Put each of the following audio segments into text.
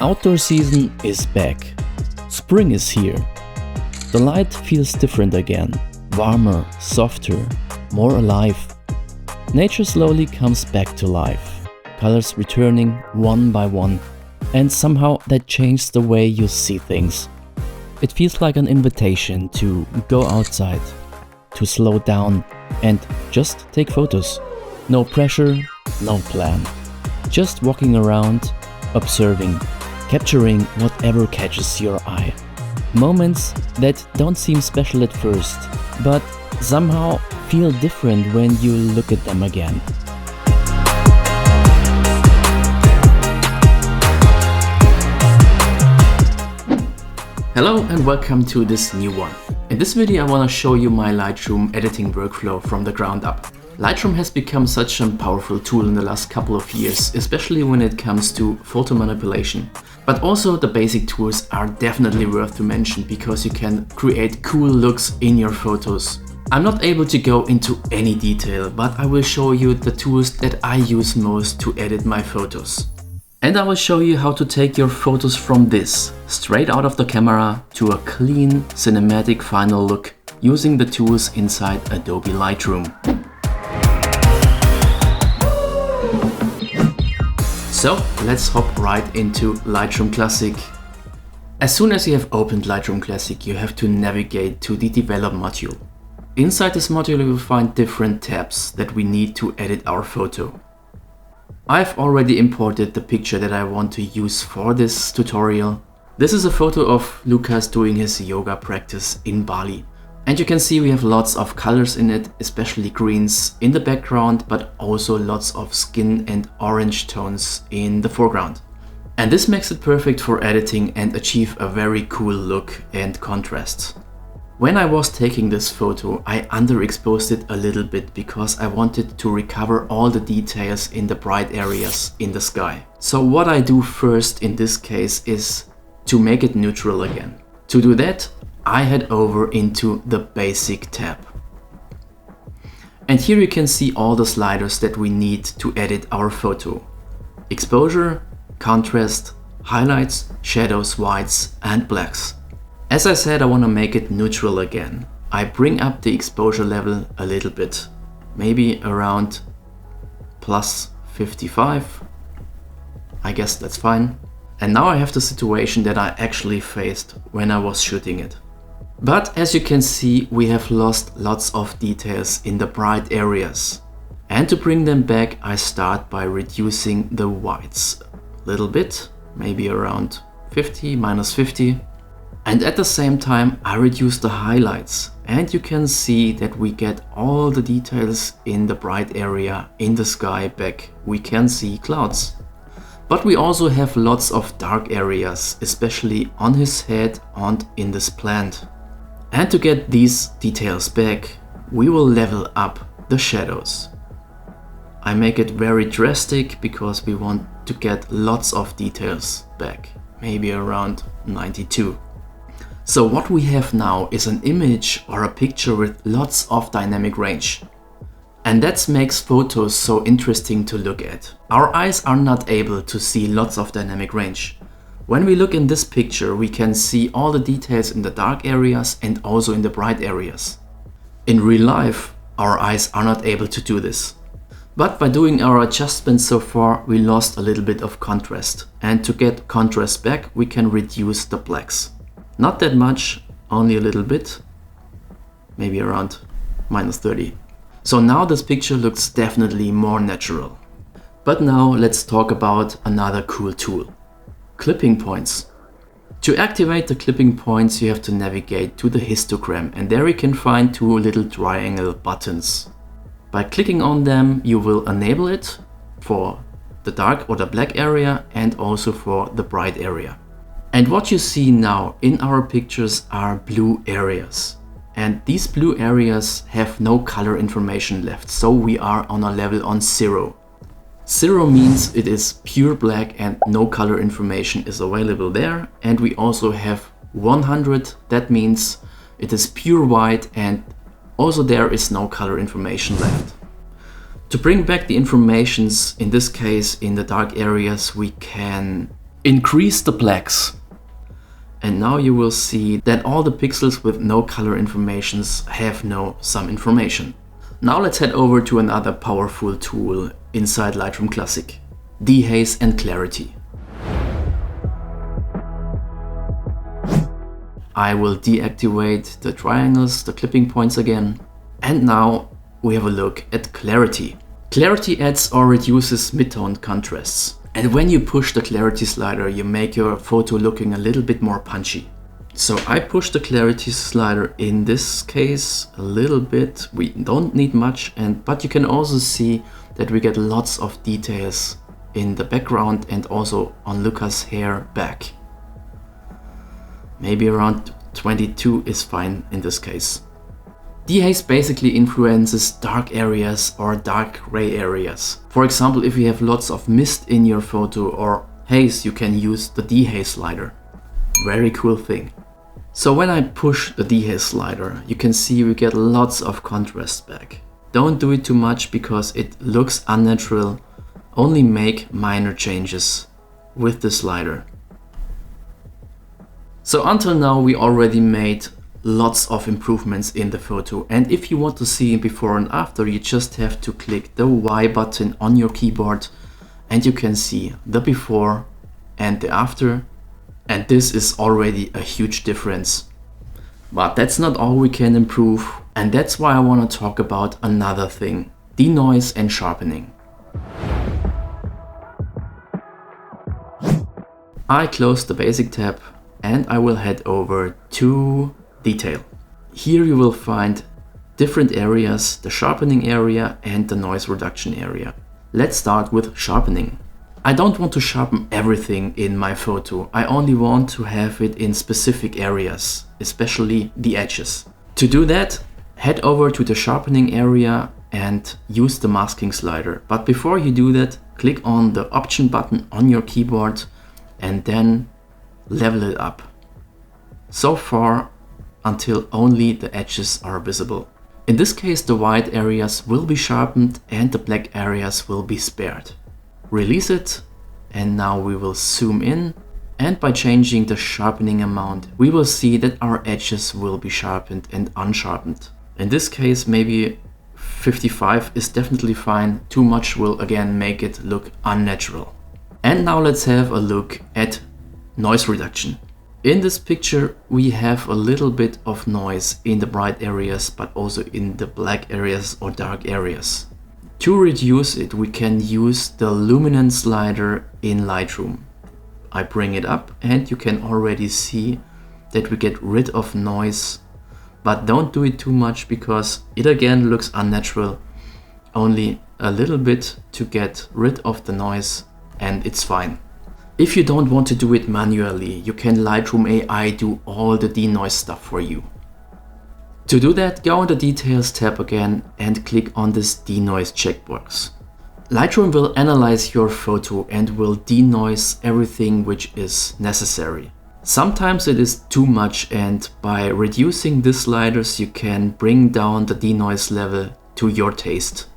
outdoor season is back. Spring is here. The light feels different again, warmer, softer, more alive. Nature slowly comes back to life, colors returning one by one, and somehow that changes the way you see things. It feels like an invitation to go outside, to slow down and just take photos. No pressure, no plan. Just walking around, observing, capturing whatever catches your eye. Moments that don't seem special at first, but somehow feel different when you look at them again. Hello and welcome to this new one. In this video I want to show you my Lightroom editing workflow from the ground up. Lightroom has become such a powerful tool in the last couple of years, especially when it comes to photo manipulation. But also the basic tools are definitely worth to mention because you can create cool looks in your photos. I'm not able to go into any detail, but I will show you the tools that I use most to edit my photos. And I will show you how to take your photos from this, straight out of the camera, to a clean cinematic final look using the tools inside Adobe Lightroom. So let's hop right into Lightroom Classic. As soon as you have opened Lightroom Classic, you have to navigate to the Develop module. Inside this module you will find different tabs that we need to edit our photo. I've already imported the picture that I want to use for this tutorial. This is a photo of Lucas doing his yoga practice in Bali. And you can see we have lots of colors in it, especially greens in the background, but also lots of skin and orange tones in the foreground. And this makes it perfect for editing and achieve a very cool look and contrast. When I was taking this photo, I underexposed it a little bit because I wanted to recover all the details in the bright areas in the sky. So what I do first in this case is to make it neutral again. To do that, I head over into the Basic tab. And here you can see all the sliders that we need to edit our photo. Exposure, contrast, highlights, shadows, whites and blacks. As I said, I want to make it neutral again. I bring up the exposure level a little bit, maybe around plus 55. I guess that's fine. And now I have the situation that I actually faced when I was shooting it. But as you can see, we have lost lots of details in the bright areas. And to bring them back, I start by reducing the whites a little bit, maybe around 50, minus 50. And at the same time, I reduce the highlights. And you can see that we get all the details in the bright area in the sky back. We can see clouds. But we also have lots of dark areas, especially on his head and in this plant. And to get these details back, we will level up the shadows. I make it very drastic because we want to get lots of details back, maybe around 92. So what we have now is an image or a picture with lots of dynamic range. And that makes photos so interesting to look at. Our eyes are not able to see lots of dynamic range. When we look in this picture, we can see all the details in the dark areas and also in the bright areas. In real life, our eyes are not able to do this. But by doing our adjustments so far, we lost a little bit of contrast. And to get contrast back, we can reduce the blacks. Not that much, only a little bit, maybe around minus 30. So now this picture looks definitely more natural. But now let's talk about another cool tool. Clipping points. To activate the clipping points, you have to navigate to the histogram, and there you can find two little triangle buttons. By clicking on them, you will enable it for the dark or the black area and also for the bright area. And what you see now in our pictures are blue areas. And these blue areas have no color information left, so we are on a level on 0. 0 means it is pure black and no color information is available there. And we also have 100, that means it is pure white and also there is no color information left. To bring back the informations, in this case in the dark areas, we can Increase the blacks. And now you will see that all the pixels with no color informations have some information. Now let's head over to another powerful tool inside Lightroom Classic, Dehaze and Clarity. I will deactivate the triangles, the clipping points again. And now we have a look at Clarity. Clarity adds or reduces mid-tone contrasts. And when you push the clarity slider, you make your photo looking a little bit more punchy. So I push the clarity slider in this case a little bit. We don't need much, but you can also see that we get lots of details in the background and also on Luca's hair back. Maybe around 22 is fine in this case. Dehaze basically influences dark areas or dark gray areas. For example, if you have lots of mist in your photo or haze, you can use the dehaze slider. Very cool thing. So when I push the dehaze slider, you can see we get lots of contrast back. Don't do it too much because it looks unnatural. Only make minor changes with the slider. So until now we already made lots of improvements in the photo, and if you want to see before and after, you just have to click the Y button on your keyboard and you can see the before and the after, and this is already a huge difference. But that's not all we can improve, and that's why I want to talk about another thing: denoise and sharpening. I close the basic tab and I will head over to Detail. Here you will find different areas, the sharpening area and the noise reduction area. Let's start with sharpening. I don't want to sharpen everything in my photo. I only want to have it in specific areas, especially the edges. To do that, head over to the sharpening area and use the masking slider. But before you do that, click on the option button on your keyboard and then level it up. So far, until only the edges are visible. In this case, the white areas will be sharpened and the black areas will be spared. Release it, and now we will zoom in, and by changing the sharpening amount, we will see that our edges will be sharpened and unsharpened. In this case, maybe 55 is definitely fine. Too much will again make it look unnatural. And now let's have a look at noise reduction. In this picture, we have a little bit of noise in the bright areas, but also in the black areas or dark areas. To reduce it, we can use the luminance slider in Lightroom. I bring it up and you can already see that we get rid of noise, but don't do it too much because it again looks unnatural. Only a little bit to get rid of the noise and it's fine. If you don't want to do it manually, you can Lightroom AI do all the denoise stuff for you. To do that, go on the Details tab again and click on this denoise checkbox. Lightroom will analyze your photo and will denoise everything which is necessary. Sometimes it is too much, and by reducing the sliders you can bring down the denoise level to your taste.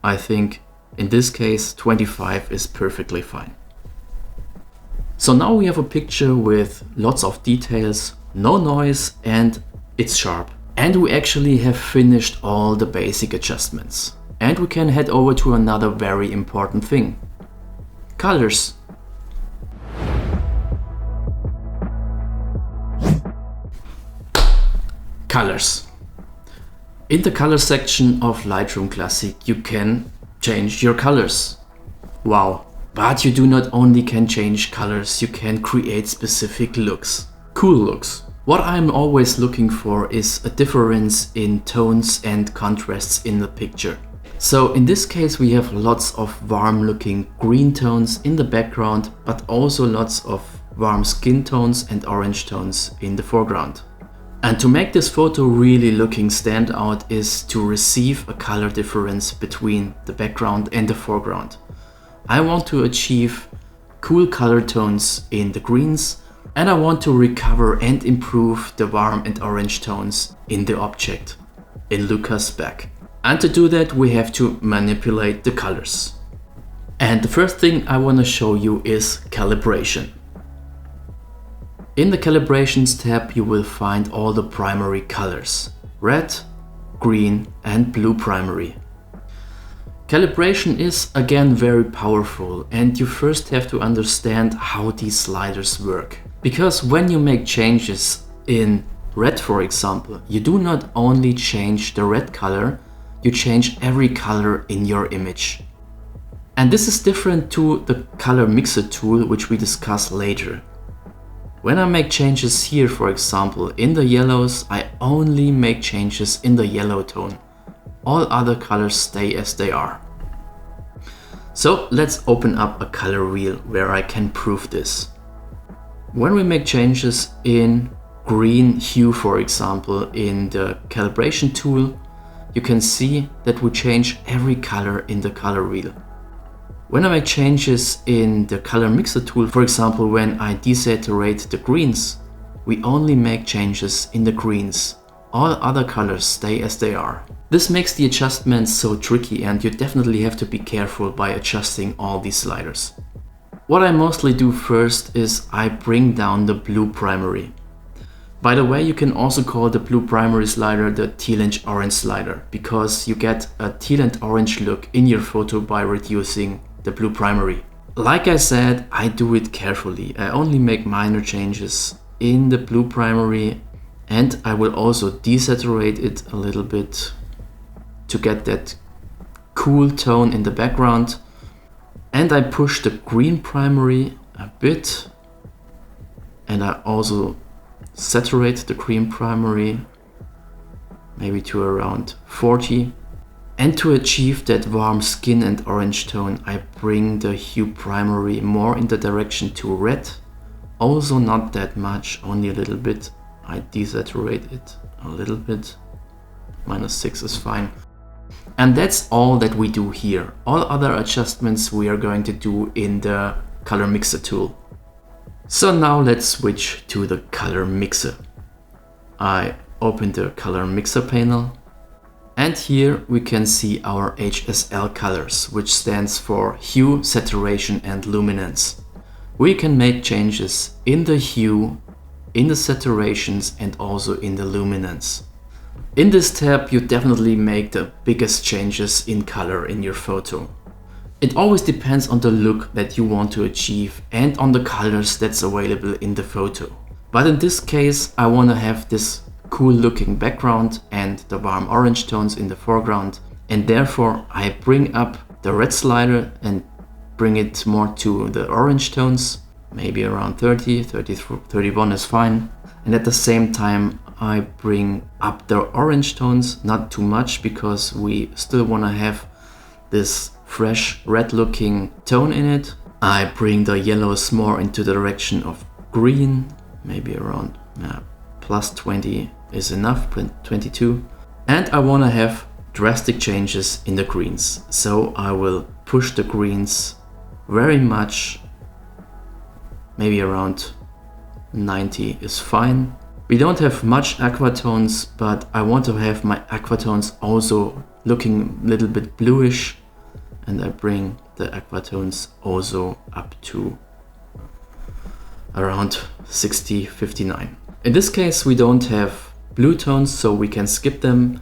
I think in this case 25 is perfectly fine. So now we have a picture with lots of details, no noise, and it's sharp. And we actually have finished all the basic adjustments. And we can head over to another very important thing: colors. Colors. In the color section of Lightroom Classic, you can change your colors. Wow. But you do not only can change colors, you can create specific looks. Cool looks. What I'm always looking for is a difference in tones and contrasts in the picture. So in this case we have lots of warm looking green tones in the background, but also lots of warm skin tones and orange tones in the foreground. And to make this photo really looking stand out is to receive a color difference between the background and the foreground. I want to achieve cool color tones in the greens, and I want to recover and improve the warm and orange tones in the object, in Luca's back. And to do that we have to manipulate the colors. And the first thing I want to show you is calibration. In the calibrations tab you will find all the primary colors: red, green and blue primary. Calibration is again very powerful, and you first have to understand how these sliders work. Because when you make changes in red, for example, you do not only change the red color, you change every color in your image. And this is different to the color mixer tool, which we discuss later. When I make changes here, for example, in the yellows, I only make changes in the yellow tone. All other colors stay as they are. So let's open up a color wheel where I can prove this. When we make changes in green hue, for example, in the calibration tool, you can see that we change every color in the color wheel. When I make changes in the color mixer tool, for example, when I desaturate the greens, we only make changes in the greens. All other colors stay as they are. This makes the adjustments so tricky, and you definitely have to be careful by adjusting all these sliders. What I mostly do first is I bring down the blue primary. By the way, you can also call the blue primary slider the teal and orange slider, because you get a teal and orange look in your photo by reducing the blue primary. Like I said, I do it carefully. I only make minor changes in the blue primary, and I will also desaturate it a little bit to get that cool tone in the background. And I push the green primary a bit, and I also saturate the green primary maybe to around 40. And to achieve that warm skin and orange tone, I bring the hue primary more in the direction to red. Also not that much, only a little bit. I desaturate it a little bit. -6 is fine. And that's all that we do here. All other adjustments we are going to do in the color mixer tool. So now let's switch to the color mixer. I open the color mixer panel. And here we can see our HSL colors, which stands for hue, saturation and luminance. We can make changes in the hue, in the saturations and also in the luminance. In this tab you definitely make the biggest changes in color in your photo. It always depends on the look that you want to achieve and on the colors that's available in the photo. But in this case I want to have this cool looking background and the warm orange tones in the foreground, and therefore I bring up the red slider and bring it more to the orange tones, maybe around 30, 31 is fine. And at the same time I bring up the orange tones, not too much because we still want to have this fresh red looking tone in it. I bring the yellows more into the direction of green, maybe around +20 is enough, 22. And I want to have drastic changes in the greens, so I will push the greens very much, maybe around 90 is fine. We don't have much aqua tones, but I want to have my aqua tones also looking a little bit bluish, and I bring the aqua tones also up to around 60, 59. In this case we don't have blue tones, so we can skip them.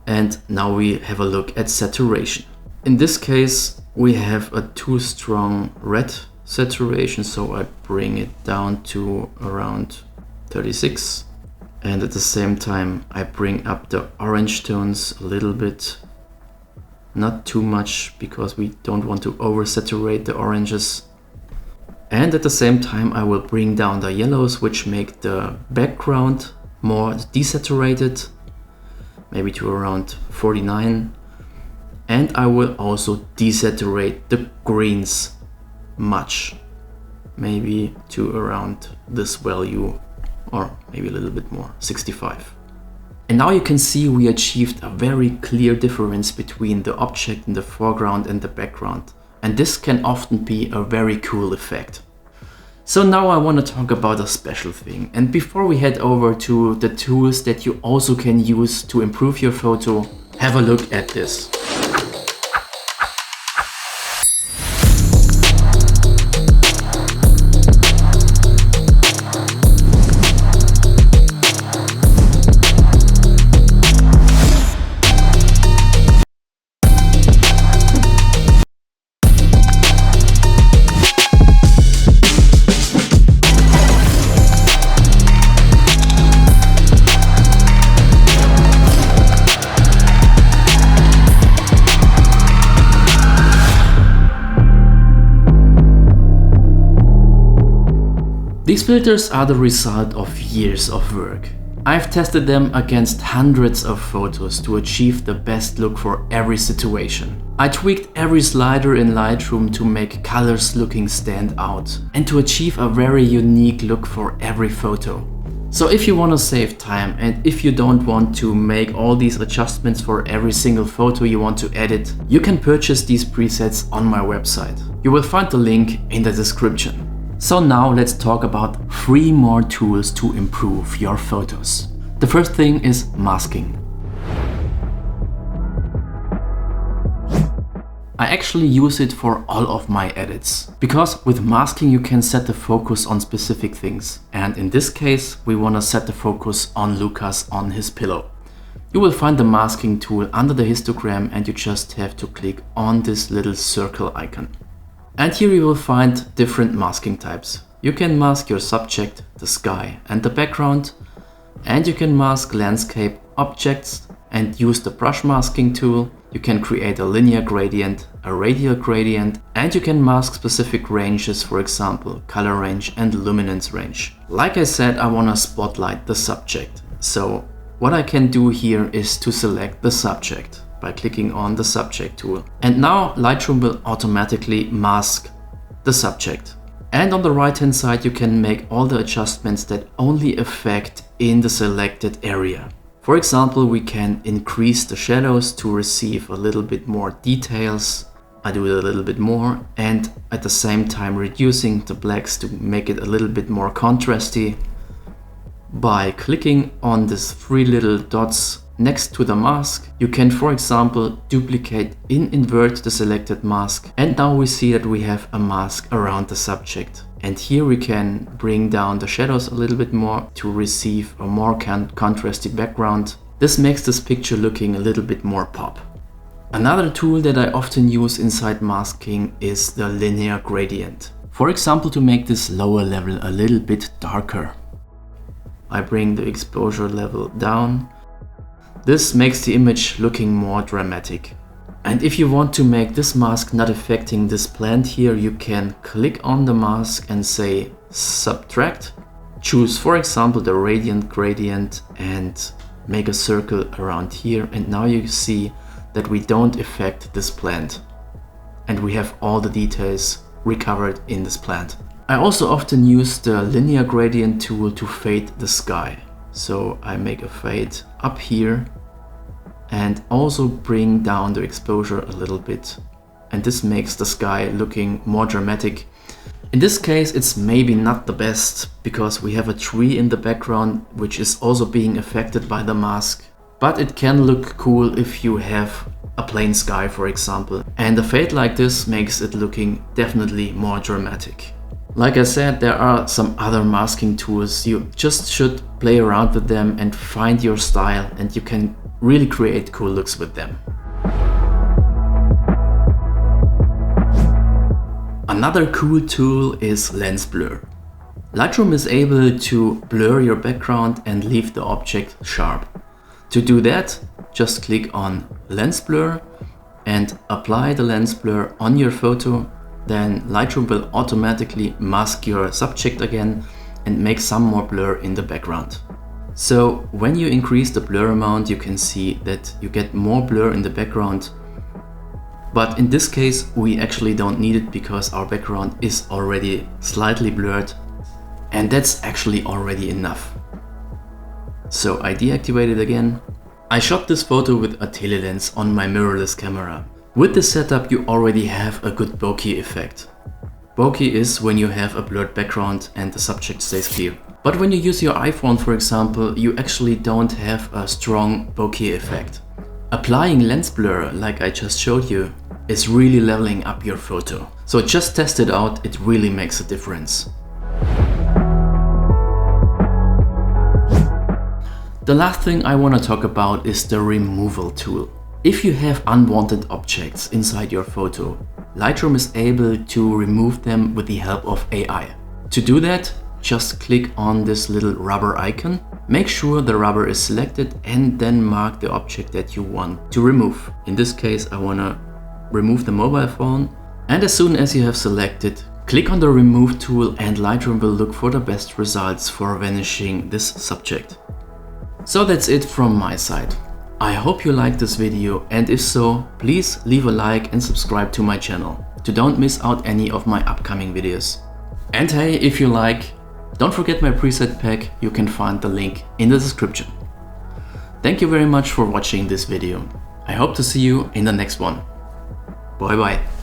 And now we have a look at saturation. In this case we have a too strong red saturation, so I bring it down to around 36. And at the same time I bring up the orange tones a little bit, not too much because we don't want to oversaturate the oranges. And at the same time I will bring down the yellows, which make the background more desaturated, maybe to around 49. And I will also desaturate the greens much, maybe to around this value, or maybe a little bit more, 65. And now you can see we achieved a very clear difference between the object in the foreground and the background. And this can often be a very cool effect. So now I want to talk about a special thing. And before we head over to the tools that you also can use to improve your photo, have a look at this. These filters are the result of years of work. I've tested them against hundreds of photos to achieve the best look for every situation. I tweaked every slider in Lightroom to make colors looking stand out and to achieve a very unique look for every photo. So if you want to save time and if you don't want to make all these adjustments for every single photo you want to edit, you can purchase these presets on my website. You will find the link in the description. So now let's talk about 3 more tools to improve your photos. The first thing is masking. I actually use it for all of my edits, because with masking you can set the focus on specific things. And in this case, we want to set the focus on Lucas on his pillow. You will find the masking tool under the histogram and you just have to click on this little circle icon. And here you will find different masking types. You can mask your subject, the sky and the background, and you can mask landscape objects and use the brush masking tool. You can create a linear gradient, a radial gradient, and you can mask specific ranges, for example, color range and luminance range. Like I said, I want to spotlight the subject. So what I can do here is to select the subject by clicking on the subject tool. And now Lightroom will automatically mask the subject. And on the right hand side you can make all the adjustments that only affect in the selected area. For example, we can increase the shadows to receive a little bit more details. I do it a little bit more, and at the same time reducing the blacks to make it a little bit more contrasty. By clicking on these 3 little dots next to the mask, you can, for example, duplicate invert the selected mask, and now we see that we have a mask around the subject. And here we can bring down the shadows a little bit more to receive a more contrasty background. This makes this picture looking a little bit more pop. Another tool that I often use inside masking is the linear gradient. For example, to make this lower level a little bit darker, I bring the exposure level down. This makes the image looking more dramatic. And if you want to make this mask not affecting this plant here, you can click on the mask and say subtract. Choose, for example, the radiant gradient and make a circle around here. And now you see that we don't affect this plant. And we have all the details recovered in this plant. I also often use the linear gradient tool to fade the sky. So I make a fade up here and also bring down the exposure a little bit. And this makes the sky looking more dramatic. In this case, it's maybe not the best because we have a tree in the background which is also being affected by the mask. But it can look cool if you have a plain sky, for example. And a fade like this makes it looking definitely more dramatic. Like I said, there are some other masking tools. You just should play around with them and find your style, and you can really create cool looks with them. Another cool tool is lens blur. Lightroom is able to blur your background and leave the object sharp. To do that, just click on lens blur and apply the lens blur on your photo. Then Lightroom will automatically mask your subject again and make some more blur in the background. So when you increase the blur amount, you can see that you get more blur in the background. But in this case, we actually don't need it because our background is already slightly blurred, and that's actually already enough. So I deactivate it again. I shot this photo with a telelens on my mirrorless camera. With this setup, you already have a good bokeh effect. Bokeh is when you have a blurred background and the subject stays clear. But when you use your iPhone, for example, you actually don't have a strong bokeh effect. Applying lens blur, like I just showed you, is really leveling up your photo. So just test it out, it really makes a difference. The last thing I want to talk about is the removal tool. If you have unwanted objects inside your photo, Lightroom is able to remove them with the help of AI. To do that, just click on this little rubber icon. Make sure the rubber is selected and then mark the object that you want to remove. In this case, I want to remove the mobile phone. And as soon as you have selected, Click on the remove tool and Lightroom will look for the best results for vanishing this subject. So that's it from my side. I hope you liked this video, and if so, please leave a like and subscribe to my channel to don't miss out any of my upcoming videos. And hey, if you like, don't forget my preset pack, you can find the link in the description. Thank you very much for watching this video. I hope to see you in the next one. Bye bye.